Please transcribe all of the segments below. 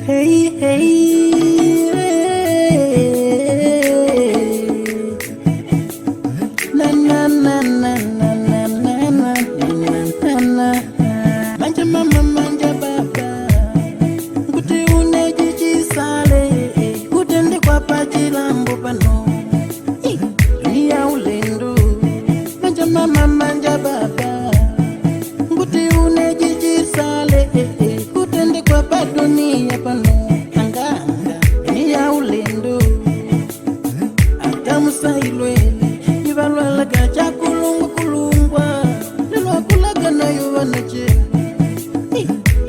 Hey, hey, na na na na na na na na na na. Manja mama manja baba, kuti uneji sale, kutende kwa pachilambo pano. Dunia ulendo, manja mama manja baba, kuti uneji sale, kutende kwa pa dunia pano.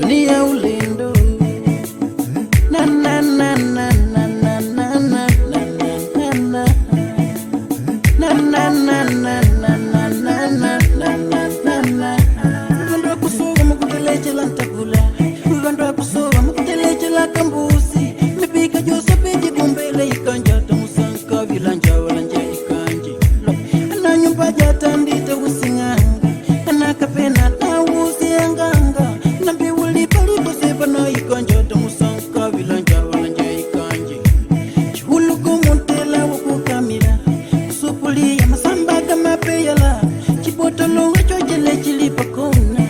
Dunia ulendo, na na na na na na na na na na na na na na na. Uvandwa kusoga mukuteleche la ntakula, uvandwa kusoga mukuteleche la kambusi. Mipika josa peji kumbele ikanja tamusanka vilanja walanja ikanje. Ana nyumba jata ndite usinganga, ana kapena na usi anganga. Nambi wuli palipo sepa na ikanja tamusanka vilanja walanja ikanje. Chihulu kumutela wakukamila, kusupuli ya masamba kama peyala. Chipotolo wachojele chilipa kona,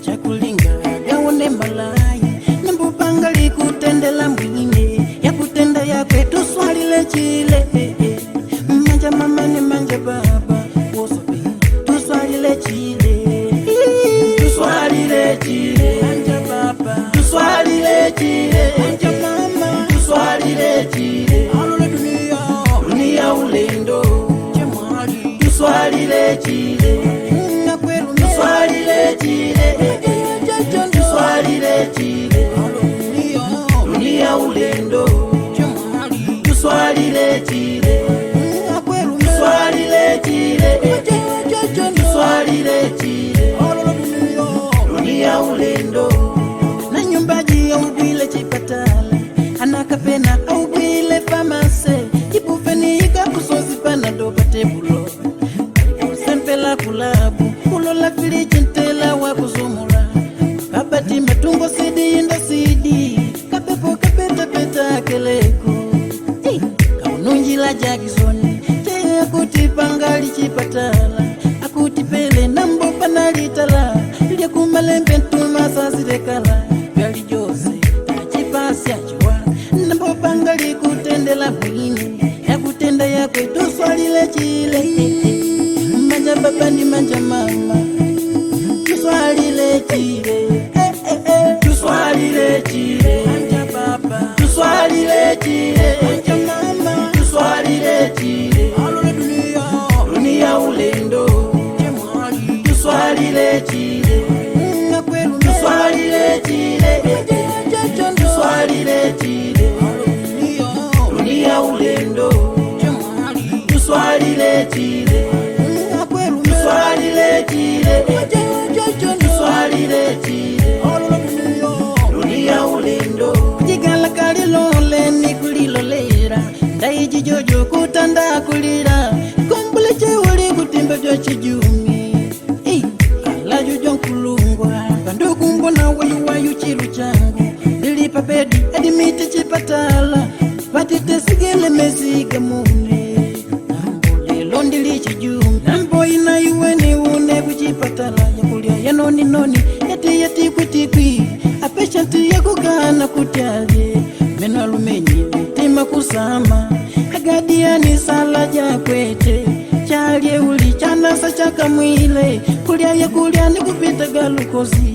chakulinga gawone malai. Nambu pangali kutendela mwingine, ya kutenda ya kwetu swali le chile. Manja mama ni manja baba, wosopi tu swali le chile. Tu swali le chile, manja baba, tu swali le chile. Manja mama, tu swali le chile. Alole dunia, dunia ulendo, chemwali. Tu swali le chile, tu swali le chile. Tu swali le chile, dunia ulendo, chemwali. Tu swali le chile, tu swali le chile. Tu swali le chile, dunia ulendo. Na nyumbaji ya ubwile chipatala, anakapena au bwile famase. Ipufeni ikakusozi pana doba tebulo, sempela kulabu, kulola filiji ntela wakuzumula. Kabati matungo sidi inda sidi, kapepo kapeta peta keleko. Kaununjila jakizoni, te akutipangali chipatala. Akutipele nambo panalitala, liya kumalembe ntuma sasirekala. Gali jose, achipasi achiwa, nambo pangali kutendela mwini. Ya kutenda ya kwetu swali le chile. Manja baba ni manja mama, tu swali le chile. Tu swali le chile, manja baba, tu swali le chile. Manja mama, tu swali le chile. Alole dunia, dunia ulendo, chemwali. Tu swali le chile, tu swali le chile. Tu swali le chile, dunia ulendo, chemwali. Tu swali le chile, tu swali le chile. Tu swali le chile, dunia ulendo. Jigala kalilole ni kulilolera, ndaiji jojo kutanda kulira. Kumbule cheuli kutimba vya chijumi, ala jojo nkulungwa. Bandugu mbona wayu wayu chilu changu, dilipa bedi adimiti chipatala. Patite sigele mesiga mune, nambo londi li chijumi. Nambo ina yuweni une kuchipatala, yakulia ya noni noni, yati kutikwi. Apeshanti ya kugana kutali, meno alumenyi tima kusama. Agadiani sala jakwete, chalie uli chanasa chaka mwile. Kulia ya kulia ni kupita galukozi,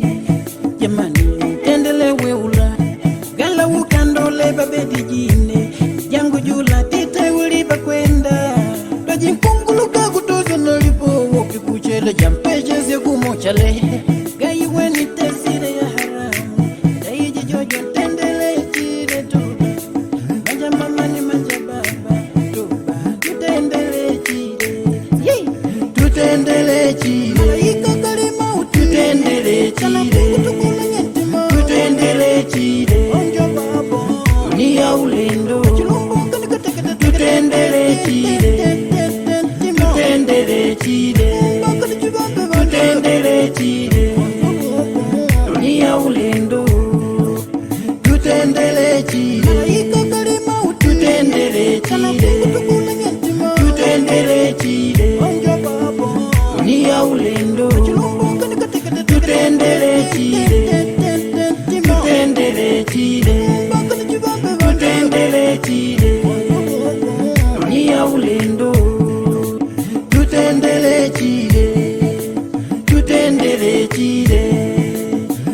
jamani tendelewe ula. Gala ukandole babedi jine, jangu jula tite ulipa kwenda. Doji mpunguluka kutoza nalipo, woki kuchele jampeche zi kumochale. Gai weni tesire ya haramu, daiji jojo tendele chile tuba. Manja mama ni manja baba, tuba tutendele chile. Tutendele chile, ika kalima tutendele chile. Tutendele chile, dunia ulendo. Tutendele chile, tutendele chile. Tutendele chile,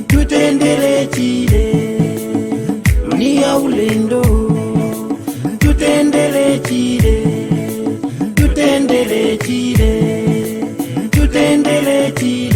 tutendele chile, dunia ulendo, tutendele chile, tutendele chile, tutendele chile.